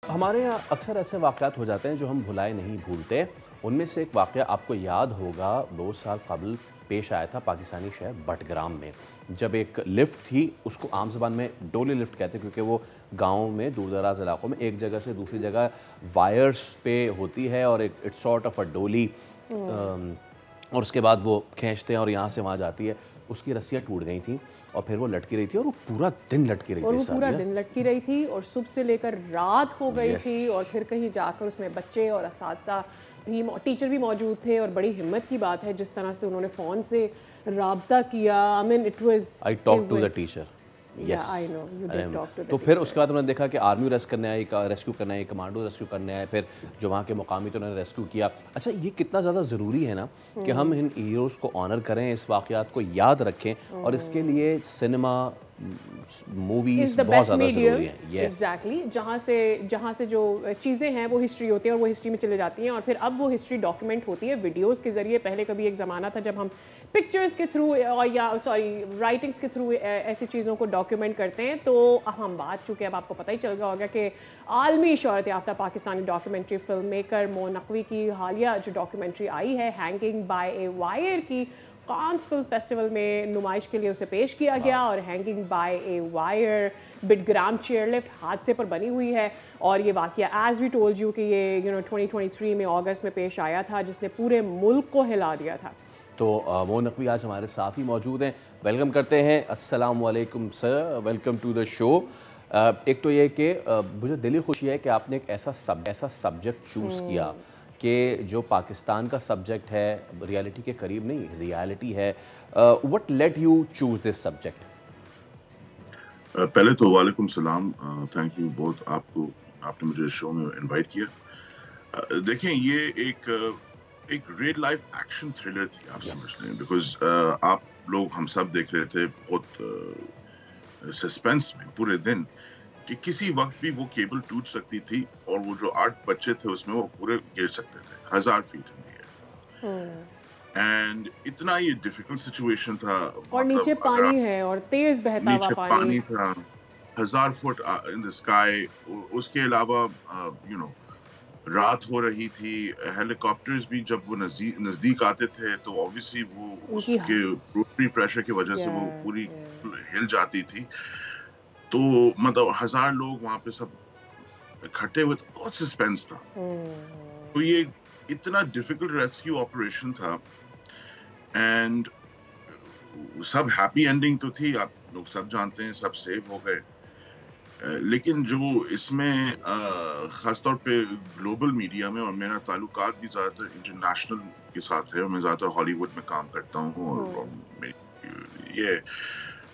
ہمارے یہاں اکثر ایسے واقعات ہو جاتے ہیں جو ہم بھلائے نہیں بھولتے. ان میں سے ایک واقعہ آپ کو یاد ہوگا 2 سال قبل پیش آیا تھا پاکستانی شہر بٹگرام میں، جب ایک لفٹ تھی. اس کو عام زبان میں ڈولی لفٹ کہتے ہیں کیونکہ وہ گاؤں میں دور دراز علاقوں میں ایک جگہ سے دوسری جگہ وائرز پہ ہوتی ہے اور ایک اٹس سارٹ آف اے ڈولی، اور اس کے بعد وہ کھینچتے ہیں اور یہاں سے وہاں جاتی ہے. اس کی رسیاں ٹوٹ گئی تھیں اور پھر وہ لٹکی رہی تھی اور وہ پورا دن لٹکی رہی تھی. اور وہ پورا دن لٹکی رہی تھی اور صبح سے لے کر رات ہو گئی تھی، اور پھر کہیں جا کر اس میں بچے اور اساتذہ بھی، ٹیچر بھی موجود تھے. اور بڑی ہمت کی بات ہے جس طرح سے انہوں نے فون سے رابطہ کیا. I mean it was I talked to the teacher. Yeah, I know you did talk to the تو پھر اس کے بعد انہوں نے دیکھا کہ آرمی ریسکیو کرنا ہے، کمانڈو ریسکیو کرنا ہے، پھر جو وہاں کے مقامی تھے انہوں نے ریسکیو کیا. اچھا، یہ کتنا زیادہ ضروری ہے نا کہ ہم ان ہیروز کو آنر کریں، اس واقعات کو یاد رکھیں، اور اس کے لیے سنیما، موویز بہت زیادہ ضروری ہیں. ایگزیکٹلی، جہاں سے جو چیزیں ہیں وہ ہسٹری ہوتی ہیں اور وہ ہسٹری میں چلے جاتی ہیں، اور پھر اب وہ ہسٹری ڈاکیومنٹ ہوتی ہے ویڈیوز کے ذریعے. پہلے کبھی ایک زمانہ تھا جب ہم پکچرز کے تھرو یا رائٹنگس کے تھرو ایسی چیزوں کو ڈاکیومنٹ کرتے ہیں. تو ہم بات، چونکہ اب آپ کو پتہ ہی چل گیا ہوگا کہ عالمی شہرت یافتہ پاکستانی ڈاکیومنٹری فلم میکر مو نقوی کی حالیہ جو ڈاکیومنٹری آئی ہے ہینگنگ بائی اے وائر کی، کانز فلم فیسٹیول میں نمائش کے لیے اسے پیش کیا گیا. اور hanging by a wire Battagram chair lift حادثے پر بنی ہوئی ہے. اور یہ واقعہ ایز وی ٹولڈ یو کہ یہ 2023 میں اگست میں پیش آیا تھا، جس نے پورے ملک کو ہلا دیا تھا. تو مو نقوی آج ہمارے ساتھ ہی موجود ہیں. ویلکم کرتے ہیں. السلام علیکم سر، ویلکم ٹو دا شو. ایک تو یہ کہ مجھے دلی خوشی ہے کہ آپ نے ایک ایسا سبجیکٹ چوز کیا کہ جو پاکستان کا سبجیکٹ ہے، ریالٹی کے قریب نہیں، ریالٹی ہے. What let you choose this subject? پہلے تو وعلیکم السلام، تھینک یو بہت آپ نے مجھے شو میں انوائٹ کیا. دیکھیں، یہ ایک ریئل لائف ایکشن تھرلر تھی، آپ سمجھ لیں، بیکاز آپ لوگ ہم سب دیکھ رہے تھے بہت سسپینس میں پورے دن کہ کسی وقت بھی وہ کیبل ٹوٹ سکتی تھی، اور وہ جو 8 بچے تھے اس میں وہ پورے گر سکتے تھے 1000 feet in the air. And اتنا یہ ڈیفیکلٹ سچویشن تھا، اور نیچے پانی ہے اور تیز بہتا ہوا پانی تھا 1000 فٹ ان دی اسکائی. اس کے علاوہ رات ہو رہی تھی. ہیلی کاپٹرز بھی جب وہ نزدیک آتے تھے تو obviously وہ اس کے روٹری پریشر کی وجہ سے وہ پوری ہل جاتی تھی. تو مطلب 1000 لوگ وہاں پہ سب اکٹھے ہوئے، بہت سسپینس تھا. تو یہ اتنا ڈیفیکلٹ ریسکیو آپریشن تھا، اینڈ سب ہیپی اینڈنگ تو تھی، آپ لوگ سب جانتے ہیں، سب سیو ہو گئے. لیکن جو اس میں خاص طور پہ گلوبل میڈیا میں، اور میرا تعلقات بھی زیادہ تر انٹرنیشنل کے ساتھ ہے، اور میں زیادہ تر ہالی ووڈ میں کام کرتا ہوں، اور یہ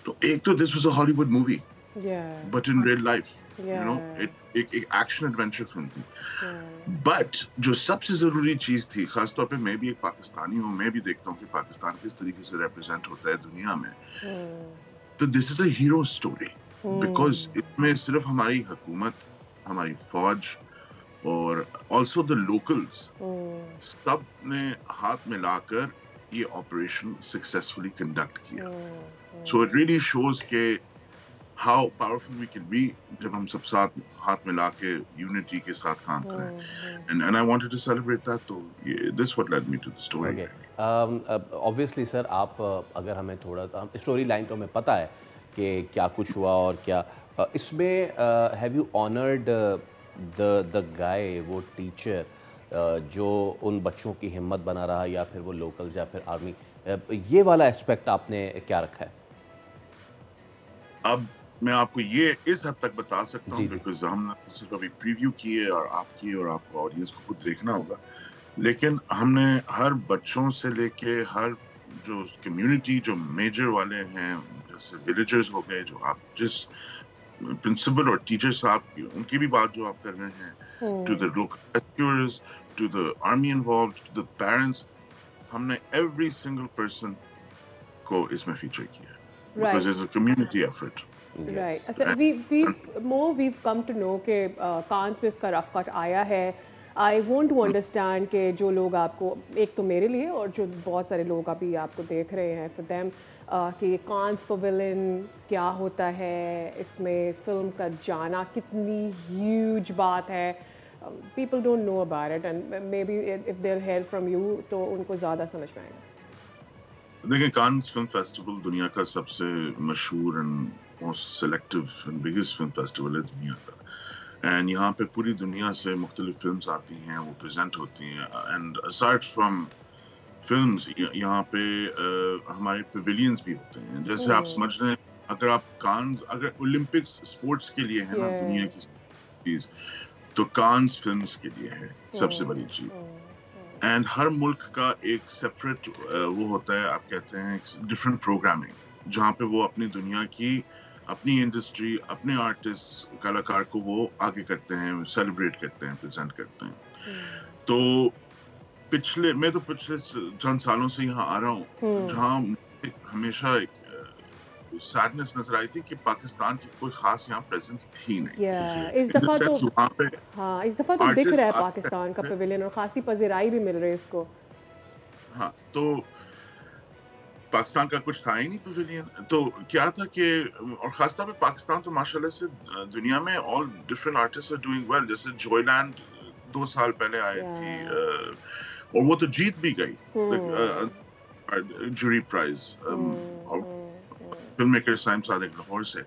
تو ایک تو دس واز اے ہالی would movie but in real life, ایک ایکشن ایڈونچر فلم تھی. بٹ جو سب سے ضروری چیز تھی، خاص طور پہ میں بھی ایک پاکستانی ہوں، میں بھی دیکھتا ہوں کہ پاکستان کس طریقے سے ریپرزینٹ ہوتا ہے دنیا میں، تو دس از اے ہیرو اسٹوری. بیکاز اس میں صرف ہماری حکومت، ہماری فوج، اور آلسو دا لوکلز، سب نے ہاتھ ملا کر یہ آپریشن سکسیسفلی کنڈکٹ کیا. سو اٹ ریئلی شوز کہ how powerful we can be جب ہم سب ساتھ ہاتھ ملا کے یونٹی کے ساتھ کام کریں. And I wanted to celebrate that. تو this what led me to the story. obviously sir, آپ اگر ہمیں تھوڑا اسٹوری لائن تو ہمیں پتہ ہے کہ کیا کچھ ہوا اور کیا اس میں ہیو یو آنرڈ دا گائے، وہ ٹیچر جو ان بچوں کی ہمت بنا رہا، یا پھر وہ لوکلز یا پھر آرمی، یہ والا اسپیکٹ آپ نے کیا رکھا ہے؟ اب میں آپ کو یہ اس حد تک بتا سکتا ہوں بیکاز ہم نے صرف ابھی پریویو کی ہے، اور آپ کو آڈینس کو خود دیکھنا ہوگا. لیکن ہم نے ہر بچوں سے لے کے ہر جو کمیونٹی جو میجر والے ہیں، جیسے ولیجرز ہو گئے، جو آپ جس پرنسپل اور ٹیچر صاحب کی، ان کی بھی بات جو آپ کر رہے ہیں، to the local rescuers, to the army involved, to the parents, ہم نے ایوری سنگل پرسن کو اس میں فیچر کیا ہے. Because it's a community effort. Right. We've come to know کہ کانز پہ اس کا رف کٹ آیا ہے. I want to understand کہ جو لوگ آپ کو, ایک تو میرے لیے اور جو بہت سارے لوگ ابھی آپ کو دیکھ رہے ہیں, for them کہ کانز پویلین کیا ہوتا ہے, اس میں فلم کا جانا کتنی ہیوج بات ہے. People don't know about it and maybe if they'll hear from you تو ان کو زیادہ سمجھ میں آئے گا. دیکھیں, کانز فلم فیسٹیول دنیا کا سب سے مشہور and most selective and biggest film festival ہے دنیا کا, اینڈ یہاں پہ پوری دنیا سے مختلف فلمز آتی ہیں, وہ پریزنٹ ہوتی ہیں. اینڈ اسارٹ فرام فلمز یہاں پہ ہمارے پیویلینز بھی ہوتے ہیں. جیسے آپ سمجھ رہے ہیں, اگر آپ کانز, اگر اولمپکس اسپورٹس کے لیے ہے نا دنیا کی چیز, تو کانز فلمز کے لیے ہے سب سے بڑی چیز. اینڈ ہر ملک کا ایک سیپریٹ وہ ہوتا ہے, آپ کہتے ہیں ڈفرینٹ پروگرامنگ, جہاں پہ وہ اپنی دنیا کی, اپنی انڈسٹری, اپنے آرٹسٹ, کلاکار کو وہ آگے کرتے ہیں, سیلیبریٹ کرتے ہیں, پریزنٹ کرتے ہیں. تو میں تو پچھلے چند سالوں سے یہاں آ رہا ہوں, جہاں ہمیشا ایک سیڈنس نظر آئی تھی کہ پاکستان کی کوئی خاص یہاں پریزنس تھی نہیں. اس دفعہ تو دکھ رہا ہے پاکستان کا پیویلین, اور خاصی پذیرائی بھی مل رہی ہے اس کو. ہاں, تو پاکستان کا کچھ تھا ہی نہیں پیویلین. تو کیا تھا کہ, اور خاص طور پہ پاکستان تو ماشاءاللہ سے دنیا میں all different artists are doing well. جیسے جوائے لینڈ 2 سال پہلے آئی تھی, اور وہ تو جیت بھی گئی جوری پرائز, فلم میکر سائم صادق لاہور سے.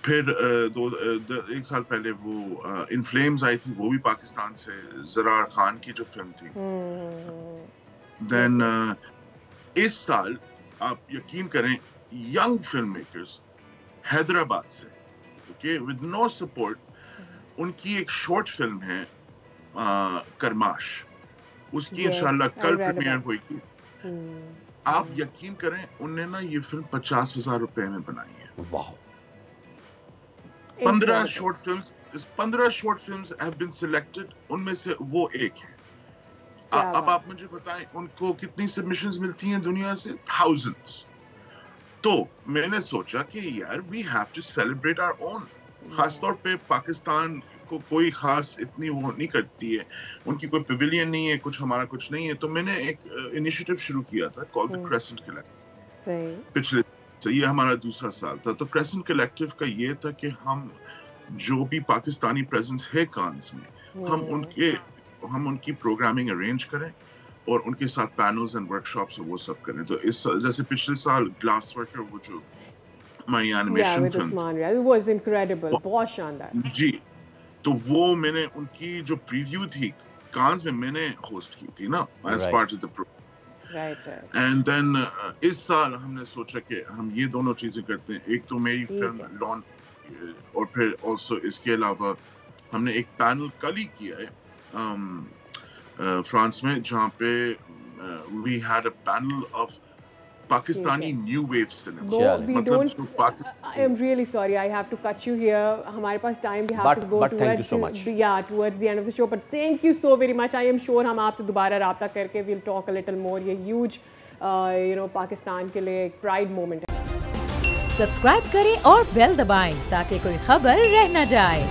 پھر 1 سال پہلے وہ ان فلیمز آئی تھی, وہ بھی پاکستان سے, زرار خان کی جو فلم تھی. دین اس سال آپ یقین کریں, ینگ فلم میکرز حیدرآباد سے, اوکے, ود نو سپورٹ, ان کی ایک شارٹ فلم ہے کرماش, اس کی انشاءاللہ کل پریمیئر ہوئی گی. آپ یقین کریں, انہوں نے نا یہ فلم 50,000 روپے میں بنائی ہے. واو. 15 short films have been selected, ان میں سے وہ ایک ہے. اب آپ مجھے بتائیں ان کو کتنی سبمیشنز ملتی ہیں دنیا سے؟ thousands. تو میں نے سوچا کہ یار we have to celebrate our own. خاص طور پہ پاکستان کو کوئی خاص اتنی وہ نہیں کرتی ہے, ان کی کوئی پیویلین نہیں ہے, کچھ ہمارا کچھ نہیں ہے. تو میں نے ایک انیشیٹو شروع کیا تھا called the Crescent Collective. پچھلے یہ ہمارا 2سرا سال تھا. تو Crescent Collective کا یہ تھا کہ ہم جو بھی پاکستانی پریزنس ہے کانز میں, ہم ان کی پروگرامنگ ارینج کریں اور ان کے ساتھ پینلز اینڈ ورک شاپس وہ سب کریں. تو اس جیسے پچھلے سال گلاس ورکر, وہ جو ہماری اینیمیشن فلم, بہت شاندار جی, تو وہ میں نے ان کی جو پریویو تھی کانز میں نے ہوسٹ کی تھی نا, as part of the programme. And then اس سال ہم نے سوچا کہ ہم یہ دونوں چیزیں کرتے ہیں. ایک تو میری فلم لانچ, اور پھر آلسو اس کے علاوہ ہم نے ایک پینل کل ہی کیا ہے فرانس میں, جہاں پہ we had a panel of Pakistani new wave cinema. I am really sorry, I have to cut you here. ہمارے پاس time, we have to go towards the end of the show. But thank you so very much. I am sure ہم آپ سے دوبارہ رابطہ کر کے we'll talk a little more. یہ huge Pakistan کے لیے ایک پرائڈ مومنٹ ہے. سبسکرائب کریں اور بیل دبائیں تاکہ کوئی خبر رہ نہ جائے.